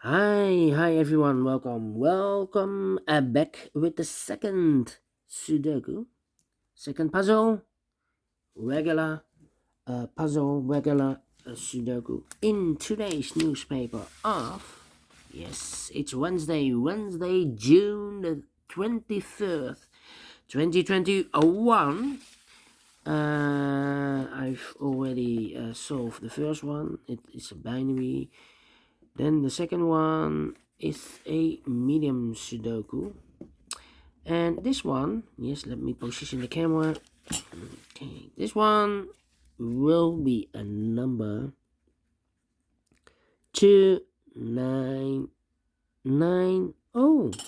Hi everyone, welcome back with the second Sudoku, second puzzle, regular Sudoku in today's newspaper of, yes, it's Wednesday, June the 23rd, 2021. I've already solved the first one, it is a binary. Then the second one is a medium Sudoku. And this one, yes, let me position the camera. Okay, this one will be a number 2990.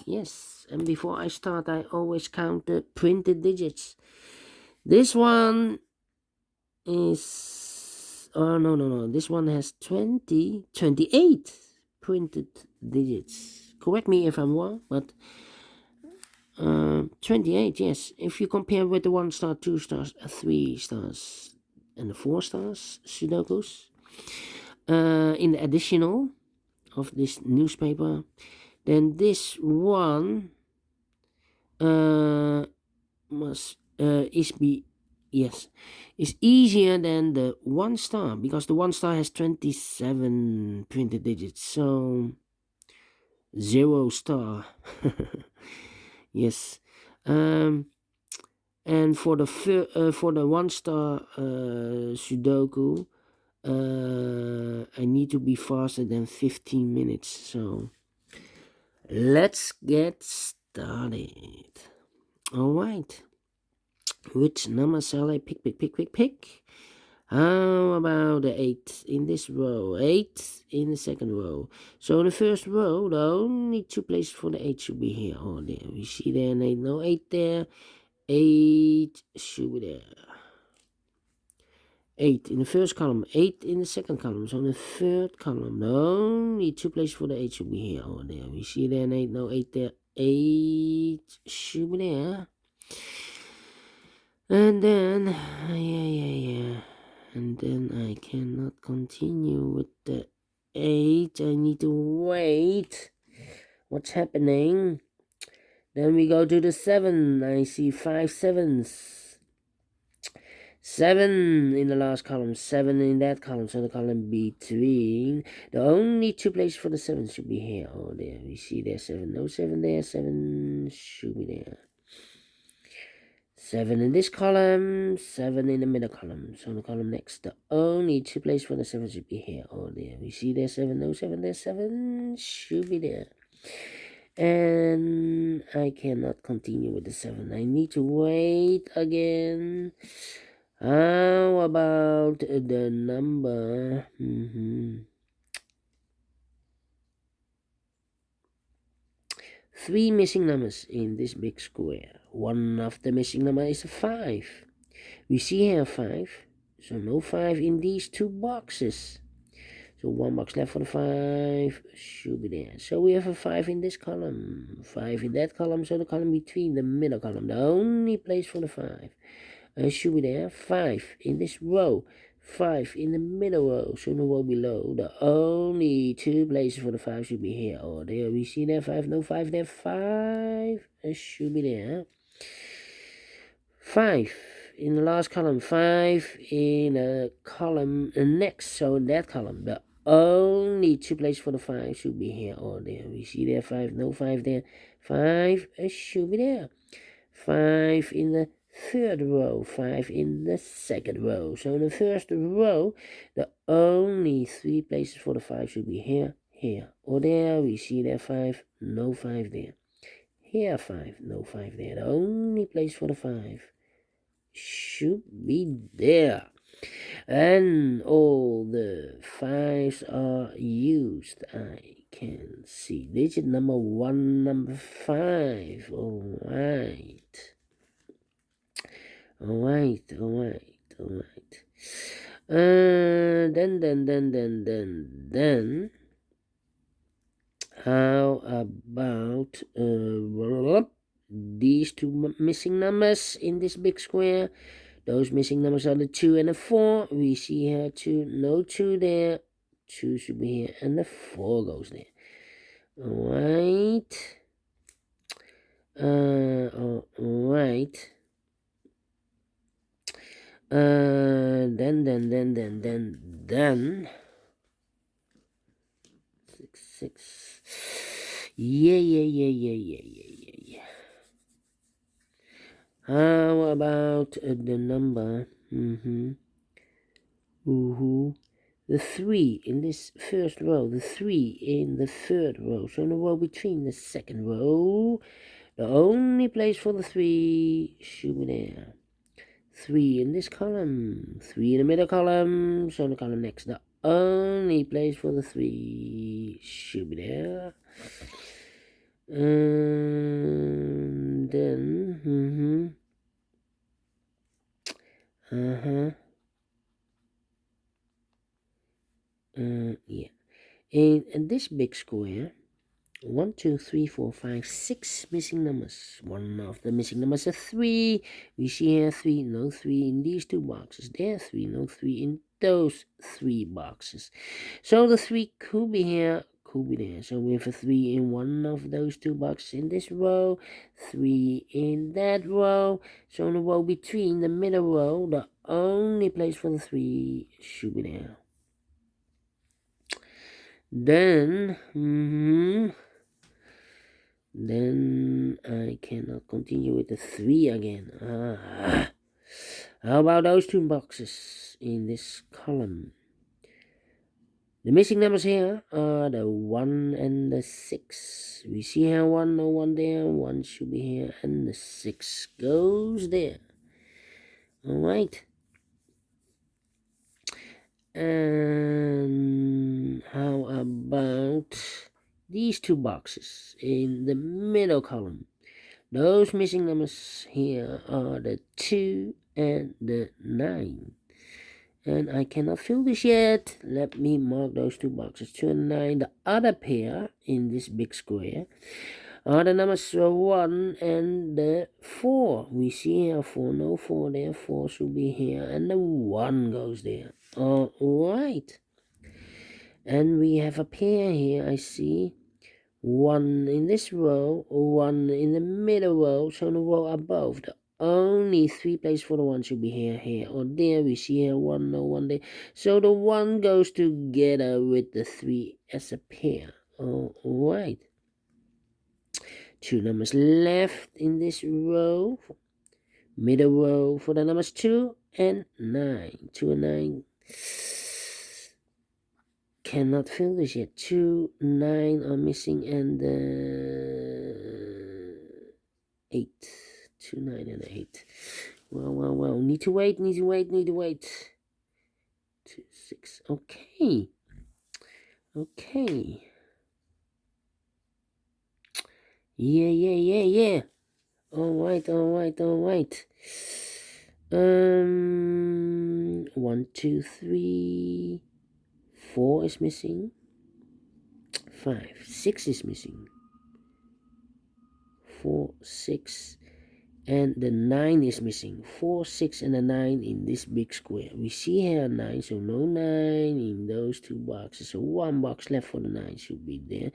Yes, and before I start, I always count the printed digits. This one is, oh no, this one has 28 printed digits. Correct me if I'm wrong, but 28, yes. If you compare with the 1 star, 2 stars, 3 stars, and the 4 stars Sudokus, in the additional of this newspaper, then this one is easier than the 1 star, because the 1 star has 27 printed digits. So 0 star. Yes. And for the 1 star Sudoku, I need to be faster than 15 minutes. So let's get started. All right. Which number shall I pick? How about the 8 in this row? 8 in the second row. So in the first row, the only 2 places for the 8 should be here. Oh, there. We see there an 8. No 8 there. 8 should be there. 8 in the first column. 8 in the second column. So in the third column, the only 2 places for the 8 should be here. Oh, there. We see there an 8. No 8 there. 8 should be there. And then, yeah. And then I cannot continue with the 8. I need to wait. What's happening? Then we go to the 7. I see 5 sevens. 7 in the last column, 7 in that column, so the column between. The only 2 places for the 7 should be here. Oh, there. We see there 7. No 7 there. 7 should be there. 7 in this column, 7 in the middle column. So the column next, the only 2 places for the 7 should be here. Oh, there. We see there 7, no 7 there, 7 should be there. And I cannot continue with the 7. I need to wait again. How about the number? 3 missing numbers in this big square. One of the missing number is a 5. We see here 5, so no 5 in these 2 boxes. So 1 box left for the 5 should be there. So we have a 5 in this column, 5 in that column, so the column between, the middle column, the only place for the 5 should be there. 5 in this row, 5 in the middle row, so the row below, the only 2 places for the 5 should be here. Oh, there we see there 5, no 5 there, 5 should be there. 5 in the last column, 5 in a column next, so in that column, the only 2 places for the 5 should be here. Oh, there we see there 5, no 5 there, 5 should be there. 5 in the third row, 5 in the second row. So in the first row, the only 3 places for the 5 should be here, here, or there. We see there 5, no 5 there. Here 5, no 5 there. The only place for the 5 should be there. And all the 5s are used. I can see digit number 1, number 5. All right. Then how about these 2 missing numbers in this big square? Those missing numbers are the 2 and the 4. We see here 2, no 2 there. 2 should be here, and the 4 goes there. Alright. Alright. Then 6. Yeah. How about the number? The 3 in this first row, the 3 in the third row. So in the row between the second row, the only place for the 3 should be there. 3 in this column, 3 in the middle column, so in the column next, the only place for the 3 should be there. And then, yeah. In this big square, 1, 2, 3, 4, 5, 6 missing numbers. One of the missing numbers is 3. We see here 3, no 3 in these 2 boxes. There 3, no 3 in those 3 boxes. So the 3 could be here, could be there. So we have a 3 in one of those 2 boxes in this row, 3 in that row. So in the row between the middle row, the only place for the 3 should be there. Then I cannot continue with the 3 again. How about those 2 boxes in this column? The missing numbers here are the 1 and the 6. We see here 1, no 1 there, 1 should be here, and the 6 goes there. Alright. And how about these 2 boxes in the middle column? Those missing numbers here are the 2 and the 9. And I cannot fill this yet. Let me mark those 2 boxes, 2 and 9. The other pair in this big square are the numbers 1 and the 4. We see here 4, no 4 there, 4 should be here, and the 1 goes there. Alright. And we have a pair here, I see. 1 in this row, 1 in the middle row, so in the row above. The only 3 places for the 1 should be here, or there. We see here 1, no 1 there. So the 1 goes together with the 3 as a pair. Alright. 2 numbers left in this row. Middle row for the numbers 2 and 9. 2 and 9. Cannot fill this yet. 2, 9 are missing, and 8. 2, 9, and 8. Well. Need to wait. 2, 6. Okay. Yeah. Alright. 1, 2, 3. 4 is missing. 5, 6 is missing. 4, 6, and the 9 is missing. 4, 6, and the 9 in this big square. We see here 9, so no 9 in those 2 boxes. So 1 box left for the 9 should be there.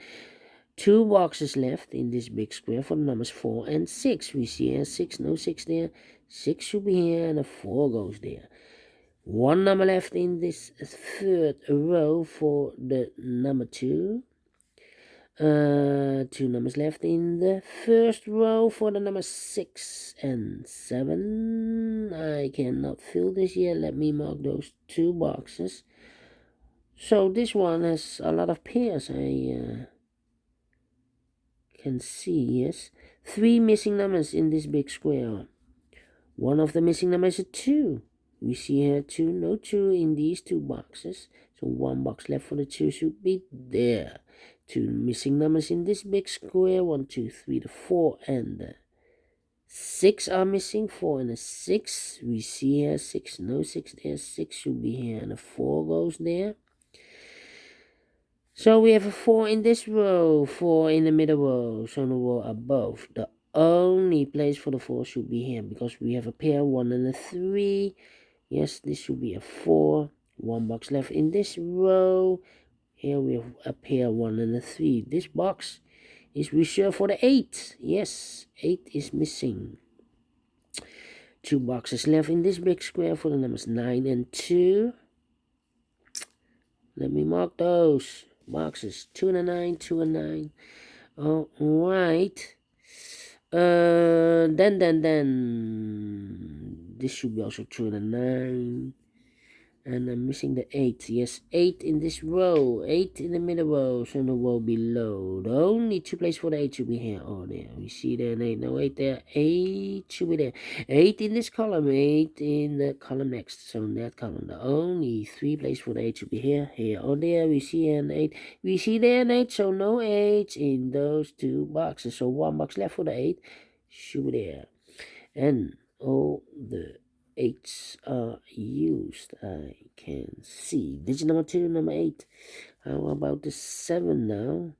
2 boxes left in this big square for the numbers 4 and 6. We see here 6, no 6 there. 6 should be here, and a 4 goes there. 1 number left in this third row for the number 2. 2 numbers left in the first row for the numbers 6 and 7. I cannot fill this yet. Let me mark those 2 boxes. So this one has a lot of pairs. I can see, yes. 3 missing numbers in this big square. One of the missing numbers is 2. We see here 2, no 2 in these 2 boxes. So 1 box left for the 2 should be there. 2 missing numbers in this big square. 1, 2, 3, the 4 and the 6 are missing. 4 and the 6. We see here 6, no 6 there. 6 should be here, and the 4 goes there. So we have a 4 in this row, 4 in the middle row, so in the row above. The only place for the 4 should be here, because we have a pair, 1 and a 3. Yes, this should be a 4. 1 box left in this row. Here we have up here 1 and a 3. This box is reserved for the 8. Yes, 8 is missing. 2 boxes left in this big square for the numbers 9 and 2. Let me mark those boxes. 2 and a 9, 2 and 9. Alright. Then this should be also 2 and a 9. And I'm missing the 8. Yes, 8 in this row. 8 in the middle row. So the row below. The only 2 places for the 8 should be here. Oh, there. We see there an 8. No 8 there. 8 should be there. 8 in this column. 8 in the column next. So in that column. The only 3 places for the 8 should be here. Here or there. We see an 8. We see there an 8. So no 8 in those 2 boxes. So 1 box left for the 8 should be there. And all the 8s are used. I can see. Digit number 2, number 8. How about the 7 now?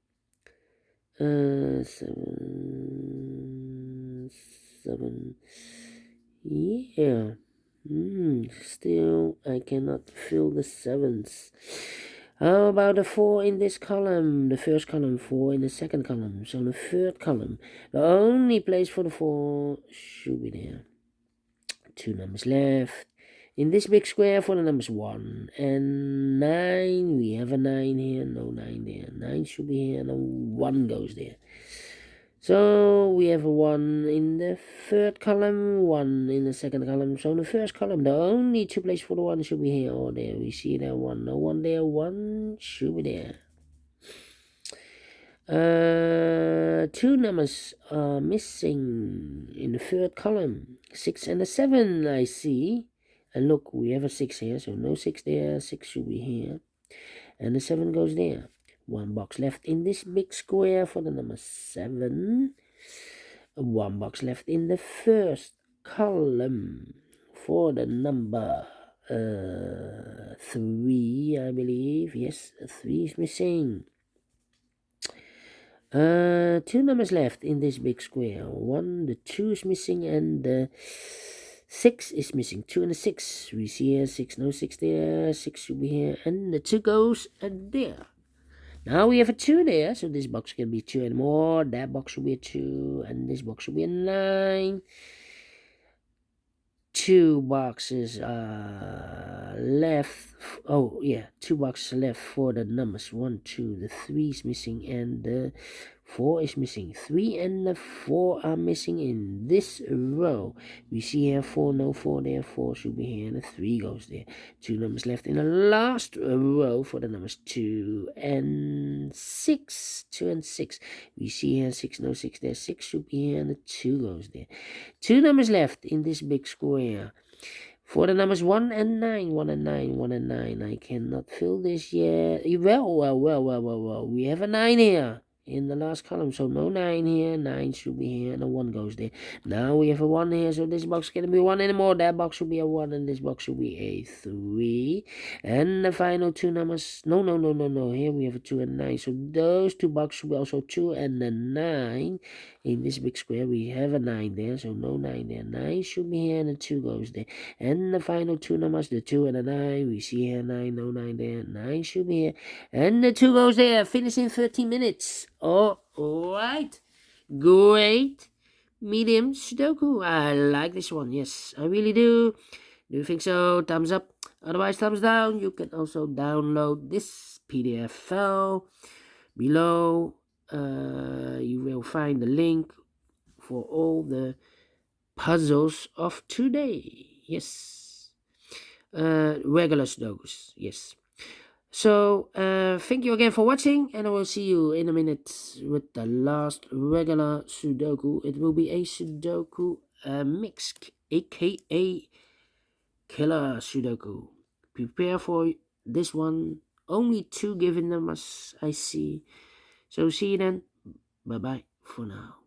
7. Yeah. Still, I cannot fill the 7s. How about the 4 in this column? The first column, 4 in the second column. So the third column. The only place for the 4 should be there. 2 numbers left. In this big square for the numbers 1 and 9. We have a 9 here. No 9 there. 9 should be here. No 1 goes there. So we have a 1 in the third column. 1 in the second column. So in the first column, the only 2 places for the 1 should be here or there. We see that 1. No 1 there. 1 should be there. 2 numbers are missing in the third column. 6 and a 7, I see. And look, we have a 6 here, so no 6 there. 6 should be here. And the 7 goes there. 1 box left in this big square for the number 7. 1 box left in the first column for the number 3, I believe. Yes, 3 is missing. 2 numbers left in this big square. 1, the 2 is missing, and the 6 is missing. 2 and the 6. We see here 6, no 6 there. 6 should be here, and the 2 goes there. Now we have a 2 there, so this box can be 2 and more. That box should be a 2, and this box should be a 9. 2 boxes left. Oh yeah, 2 boxes left for the numbers 1, 2. The 3 is missing and the 4 is missing. 3 and the 4 are missing in this row. We see here 4, no 4 there. 4 should be here and the 3 goes there. 2 numbers left in the last row for the numbers 2 and 6. 2 and 6. We see here 6, no 6 there. 6 should be here and the 2 goes there. 2 numbers left in this big square. For the numbers 1 and 9, 1 and 9, 1 and 9. I cannot fill this yet. Well. We have a 9 here in the last column. So no 9 here. 9 should be here and a 1 goes there. Now we have a 1 here. So this box can't be 1 anymore. That box should be a 1 and this box should be a 3. And the final 2 numbers. No. Here we have a 2 and 9. So those 2 boxes should be also 2 and a 9. In this big square, we have a 9 there, so no 9 there. 9 should be here, and the 2 goes there. And the final 2 numbers, the 2 and the 9, we see here 9, no 9 there. 9 should be here, and the 2 goes there. Finish in 13 minutes. All right. Great. Medium Sudoku. I like this one. Yes, I really do. Do you think so? Thumbs up. Otherwise, thumbs down. You can also download this PDF file below. You will find the link for all the puzzles of today. Yes. Regular Sudokus. Yes. So, thank you again for watching, and I will see you in a minute with the last regular Sudoku. It will be a Sudoku mix, aka Killer Sudoku. Prepare for this one. Only 2 given numbers, I see. So see you then. Bye-bye for now.